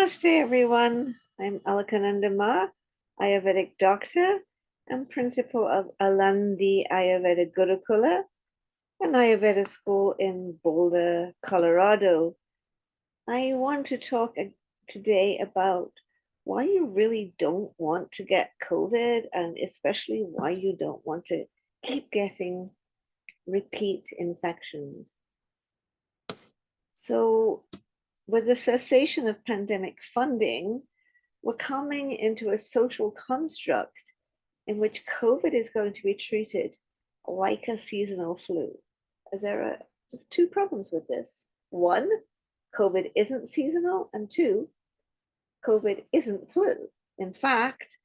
Namaste, everyone. I'm Alakanandama, Ayurvedic doctor and principal of Alandi Ayurveda Gurukula, an Ayurveda school in Boulder, Colorado. I want to talk today about why you really don't want to get COVID and especially why you don't want to keep getting repeat infections. So, with the cessation of pandemic funding, we're coming into a social construct in which COVID is going to be treated like a seasonal flu. There are just two problems with this. One, COVID isn't seasonal, and two, COVID isn't flu. In fact,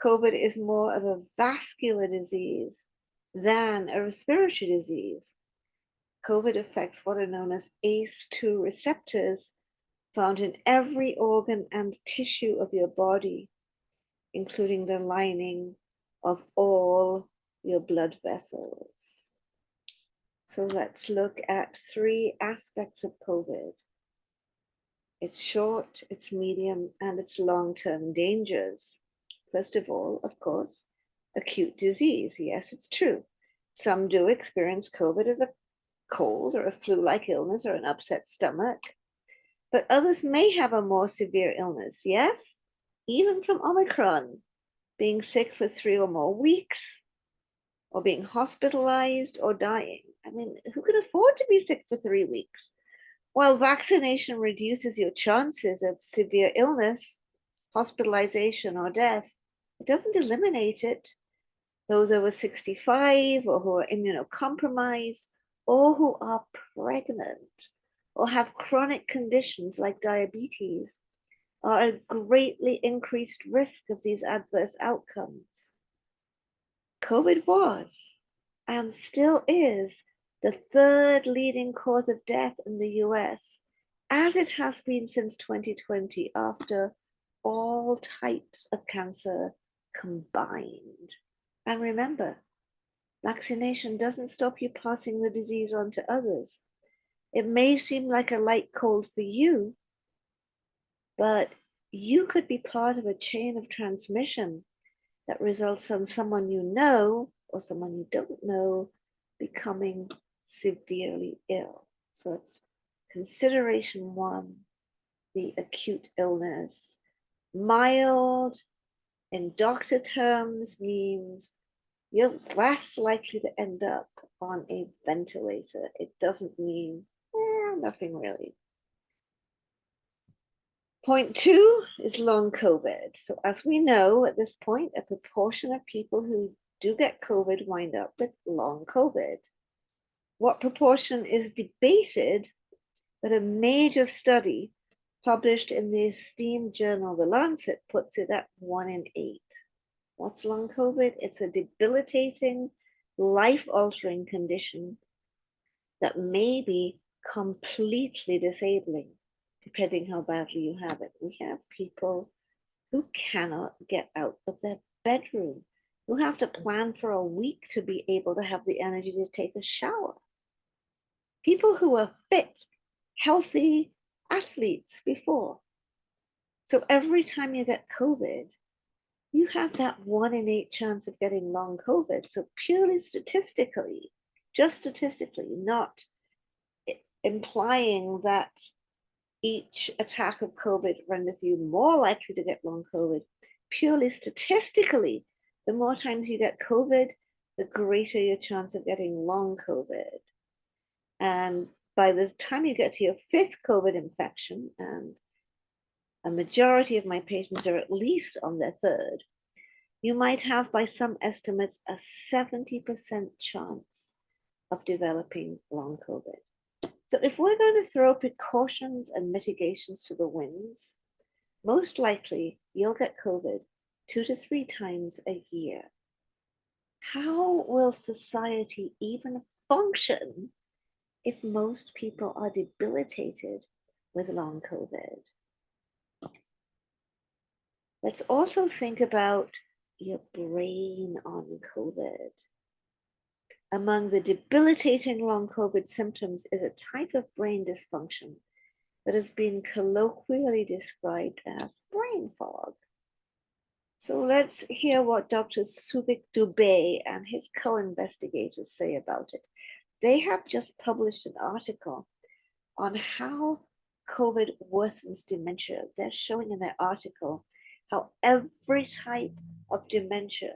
COVID is more of a vascular disease than a respiratory disease. COVID affects what are known as ACE2 receptors found in every organ and tissue of your body, including the lining of all your blood vessels. So let's look at three aspects of COVID. Its short, its medium, and its long-term dangers. First of all, of course, acute disease. Yes, it's true. Some do experience COVID as a cold or a flu-like illness or an upset stomach, but others may have a more severe illness. Yes, even from Omicron, being sick for 3 or more weeks, or being hospitalized or dying. I mean, who can afford to be sick for 3 weeks? While vaccination reduces your chances of severe illness, hospitalization, or death, it doesn't eliminate it. Those over 65 or who are immunocompromised or who are pregnant or have chronic conditions like diabetes are at greatly increased risk of these adverse outcomes. COVID was and still is the third leading cause of death in the US, as it has been since 2020 after all types of cancer combined. And remember, vaccination doesn't stop you passing the disease on to others. It may seem like a light cold for you, but you could be part of a chain of transmission that results in someone you know or someone you don't know becoming severely ill. So it's consideration one, the acute illness. Mild, in doctor terms, means you're less likely to end up on a ventilator. It doesn't mean nothing really. Point two is long COVID. So as we know at this point, a proportion of people who do get COVID wind up with long COVID. What proportion is debated, but a major study published in the esteemed journal The Lancet puts it at 1 in 8. What's long COVID? It's a debilitating, life-altering condition that may be completely disabling, depending how badly you have it. We have people who cannot get out of their bedroom, who have to plan for a week to be able to have the energy to take a shower. People who are fit, healthy athletes before. So every time you get COVID, you have that 1 in 8 chance of getting long COVID. So purely statistically, just statistically, not implying that each attack of COVID renders you more likely to get long COVID. Purely statistically, the more times you get COVID, the greater your chance of getting long COVID. And by the time you get to your 5th COVID infection, and a majority of my patients are at least on their 3rd, you might have, by some estimates, a 70% chance of developing long COVID. So if we're going to throw precautions and mitigations to the winds, most likely you'll get COVID 2 to 3 times a year. How will society even function if most people are debilitated with long COVID? Let's also think about your brain on COVID. Among the debilitating long COVID symptoms is a type of brain dysfunction that has been colloquially described as brain fog. So let's hear what Dr. Suvik Dubey and his co-investigators say about it. They have just published an article on how COVID worsens dementia. They're showing in their article how every type of dementia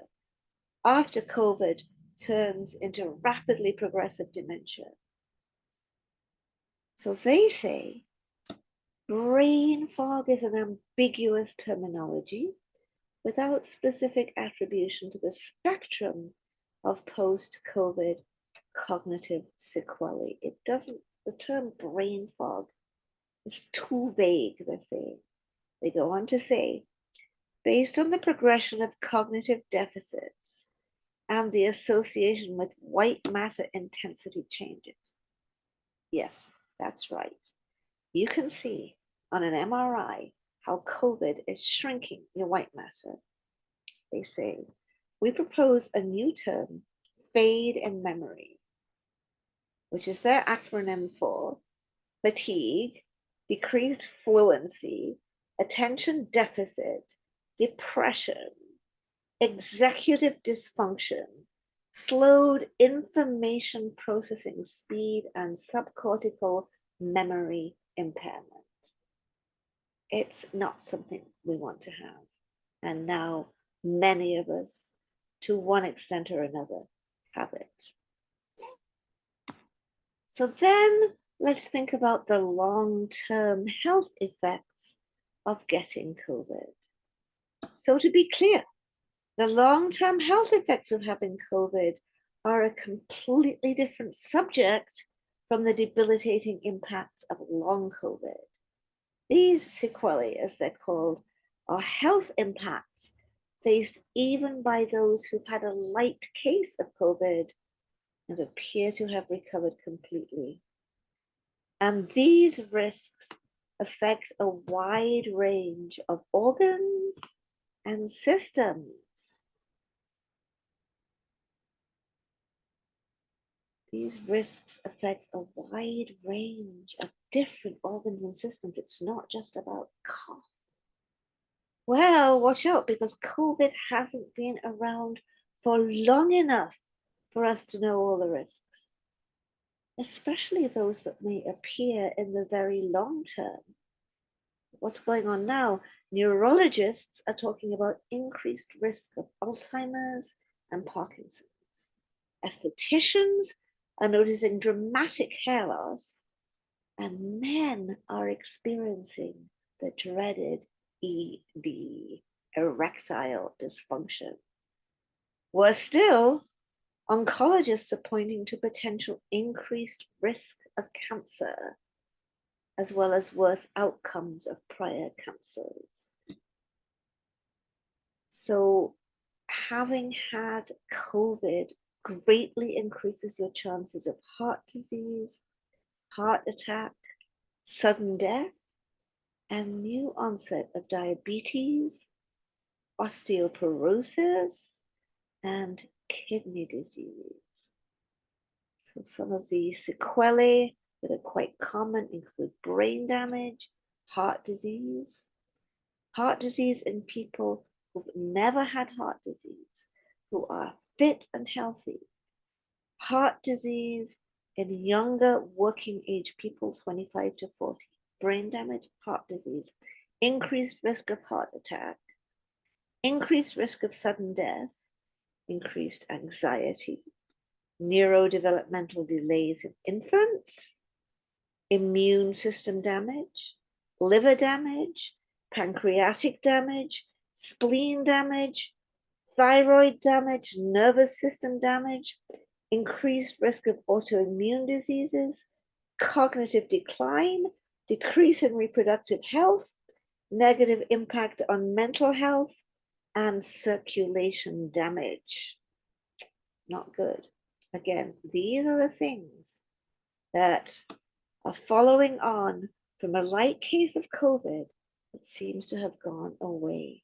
after COVID turns into rapidly progressive dementia. So they say brain fog is an ambiguous terminology without specific attribution to the spectrum of post-COVID cognitive sequelae. It doesn't, the term brain fog is too vague, they're saying. They go on to say, based on the progression of cognitive deficits and the association with white matter intensity changes. Yes, that's right. You can see on an MRI how COVID is shrinking your white matter. They say, we propose a new term, fade in memory, which is their acronym for fatigue, decreased fluency, attention deficit, depression, executive dysfunction, slowed information processing speed, and subcortical memory impairment. It's not something we want to have. And now many of us, to one extent or another, have it. So then let's think about the long-term health effects of getting COVID. So to be clear, the long-term health effects of having COVID are a completely different subject from the debilitating impacts of long COVID. These sequelae, as they're called, are health impacts faced even by those who've had a light case of COVID and appear to have recovered completely. And these risks affect a wide range of organs and systems. These risks affect a wide range of different organs and systems. It's not just about cough. Well, watch out, because COVID hasn't been around for long enough for us to know all the risks, especially those that may appear in the very long term. What's going on now? Neurologists are talking about increased risk of Alzheimer's and Parkinson's. Estheticians are noticing dramatic hair loss, and men are experiencing the dreaded ED, erectile dysfunction. Worse still, oncologists are pointing to potential increased risk of cancer, as well as worse outcomes of prior cancers. So having had COVID greatly increases your chances of heart disease, heart attack, sudden death, and new onset of diabetes, osteoporosis, and kidney disease. So some of the sequelae that are quite common include brain damage, heart disease in people who've never had heart disease, who are fit and healthy, heart disease in younger working age people, 25 to 40, brain damage, heart disease, increased risk of heart attack, increased risk of sudden death, increased anxiety, neurodevelopmental delays in infants, immune system damage, liver damage, pancreatic damage, spleen damage, thyroid damage, nervous system damage, increased risk of autoimmune diseases, cognitive decline, decrease in reproductive health, negative impact on mental health, and circulation damage. Not good. Again, these are the things that are following on from a light case of COVID that seems to have gone away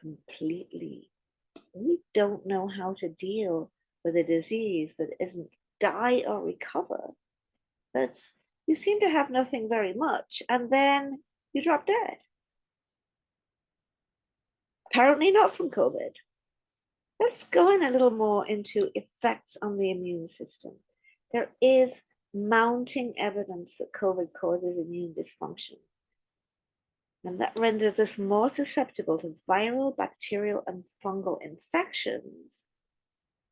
completely. We don't know how to deal with a disease that isn't die or recover, that's you seem to have nothing very much, and then you drop dead. Apparently not from COVID. Let's go in a little more into effects on the immune system. There is mounting evidence that COVID causes immune dysfunction, and that renders us more susceptible to viral, bacterial, and fungal infections,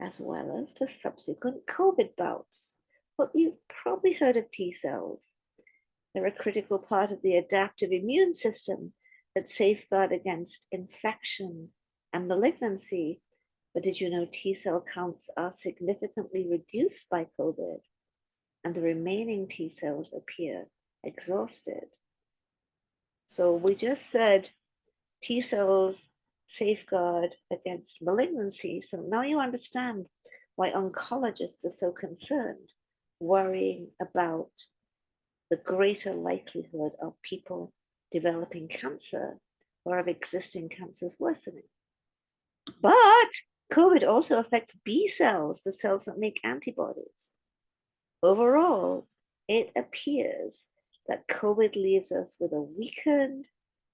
as well as to subsequent COVID bouts. But you've probably heard of T cells. They're a critical part of the adaptive immune system that safeguard against infection and malignancy. But did you know T cell counts are significantly reduced by COVID, and the remaining T cells appear exhausted? So we just said T cells safeguard against malignancy. So now you understand why oncologists are so concerned, worrying about the greater likelihood of people developing cancer or of existing cancers worsening. But COVID also affects B cells, the cells that make antibodies. Overall, it appears that COVID leaves us with a weakened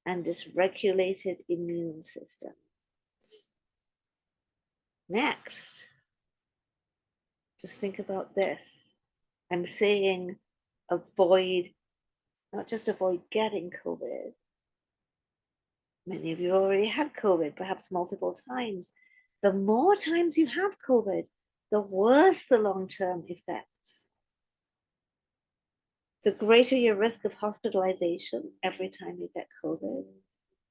and dysregulated immune system. Next, just think about this. I'm saying avoid, not just avoid getting COVID. Many of you already had COVID, perhaps multiple times. The more times you have COVID, the worse the long-term effects. The greater your risk of hospitalization every time you get COVID,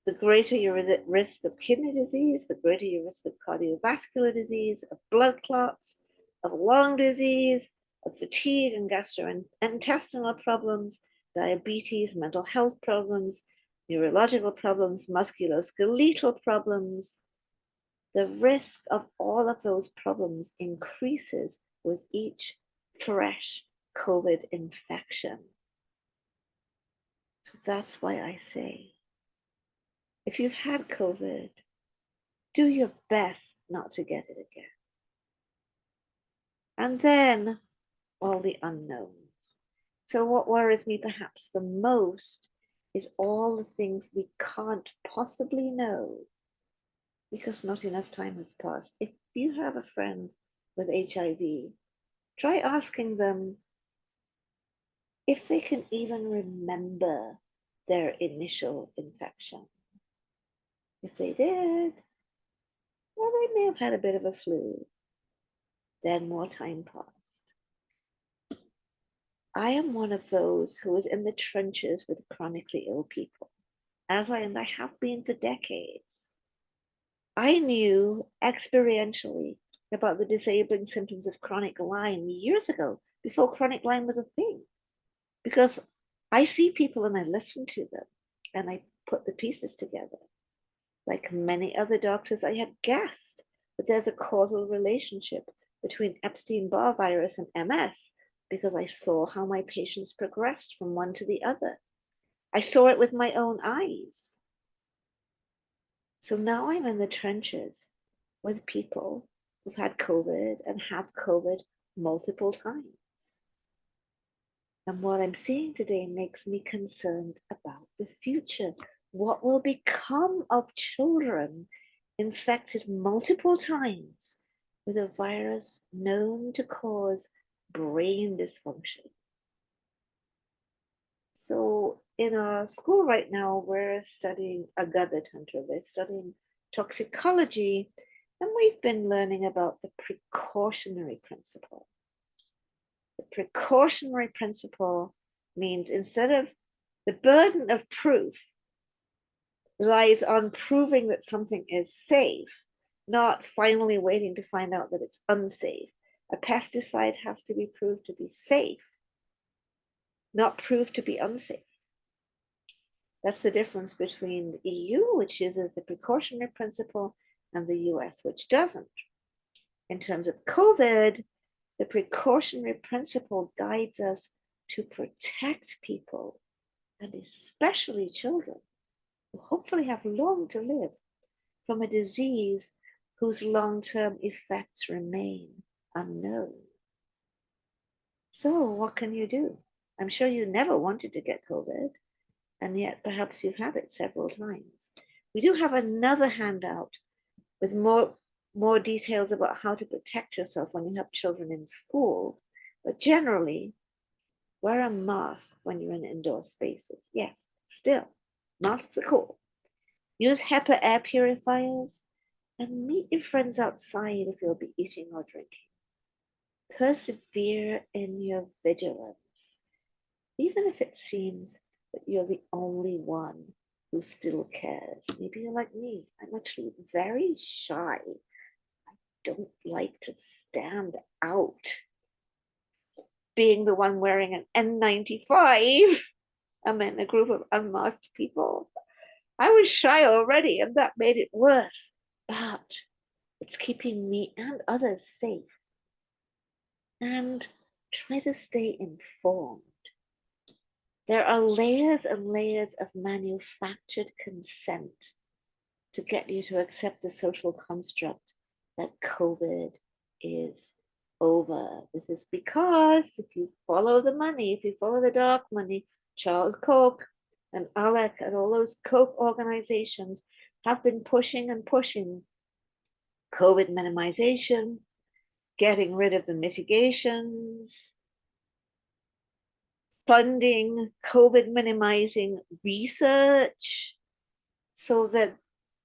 the greater your risk of kidney disease, the greater your risk of cardiovascular disease, of blood clots, of lung disease, of fatigue and gastrointestinal problems, diabetes, mental health problems, neurological problems, musculoskeletal problems. The risk of all of those problems increases with each fresh COVID infection. So that's why I say, if you've had COVID, do your best not to get it again. And then all the unknowns. So what worries me perhaps the most is all the things we can't possibly know because not enough time has passed. If you have a friend with HIV, try asking them if they can even remember their initial infection. If they did, well, they may have had a bit of a flu. Then more time passed. I am one of those who is in the trenches with chronically ill people, as I have been for decades. I knew experientially about the disabling symptoms of chronic Lyme years ago, before chronic Lyme was a thing, because I see people and I listen to them and I put the pieces together. Like many other doctors, I had guessed that there's a causal relationship between Epstein-Barr virus and MS because I saw how my patients progressed from one to the other. I saw it with my own eyes. So now I'm in the trenches with people who've had COVID and have COVID multiple times. And what I'm seeing today makes me concerned about the future. What will become of children infected multiple times with a virus known to cause brain dysfunction? So in our school right now, we're studying agadha tantra. We're studying toxicology, and we've been learning about the precautionary principle. The precautionary principle means instead of the burden of proof lies on proving that something is safe, not finally waiting to find out that it's unsafe. A pesticide has to be proved to be safe, not proved to be unsafe. That's the difference between the EU, which uses the precautionary principle, and the US, which doesn't. In terms of COVID, the precautionary principle guides us to protect people, and especially children, who hopefully have long to live, from a disease whose long-term effects remain unknown. So what can you do? I'm sure you never wanted to get COVID, and yet perhaps you've had it several times. We do have another handout with more details about how to protect yourself when you have children in school. But generally, wear a mask when you're in indoor spaces. Yes, still, masks are cool. Use HEPA air purifiers and meet your friends outside if you'll be eating or drinking. Persevere in your vigilance, even if it seems that you're the only one who still cares. Maybe you're like me. I'm actually very shy. I don't like to stand out. Being the one wearing an N95, I'm in a group of unmasked people. I was shy already, and that made it worse. But it's keeping me and others safe. And try to stay informed. There are layers and layers of manufactured consent to get you to accept the social construct that COVID is over. This is because if you follow the money, if you follow the dark money, Charles Koch and Alec and all those Koch organizations have been pushing and pushing COVID minimization, getting rid of the mitigations, funding COVID minimizing research, so that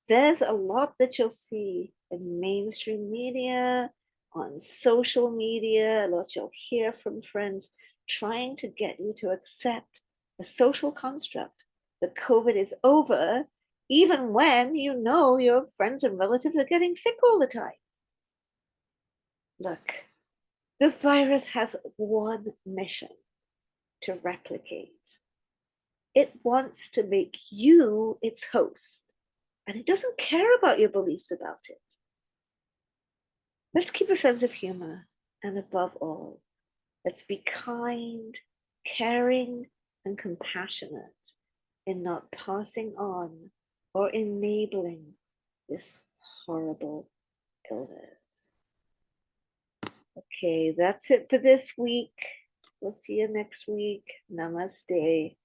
there's a lot that you'll see in mainstream media, on social media, a lot you'll hear from friends trying to get you to accept a social construct that COVID is over, even when you know your friends and relatives are getting sick all the time. Look, the virus has one mission: to replicate. It wants to make you its host, and it doesn't care about your beliefs about it. Let's keep a sense of humor, and above all, let's be kind, caring, and compassionate in not passing on or enabling this horrible illness. Okay, that's it for this week. We'll see you next week. Namaste.